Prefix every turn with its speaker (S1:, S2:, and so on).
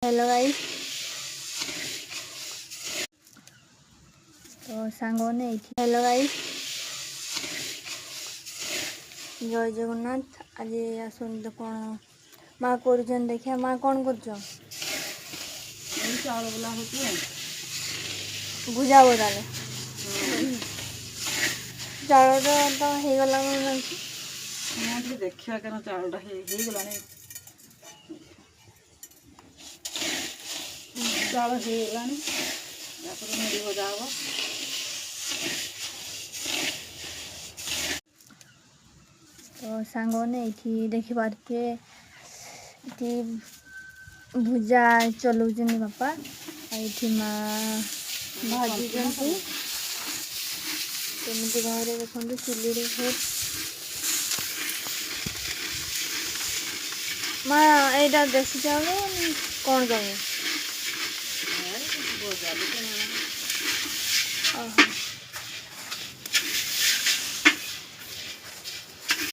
S1: Hello guys, तो सांगने hello guys, जय जगन्नाथ। आज आसन तो कौन माँ कर देखिए माँ कौन कर
S2: चाउल गला
S1: भुजा बोले चाउल तो हो गला
S2: देखा क्या चाउलटा होगला चाउल होगला मुड़ी भजा हम
S1: तो सांगने ये देखिपारे भुजा चलाऊँ बापा ये माँ भाजी कमी घरे देखते चुली माँ यहाँ देसी चाउल कौन कमी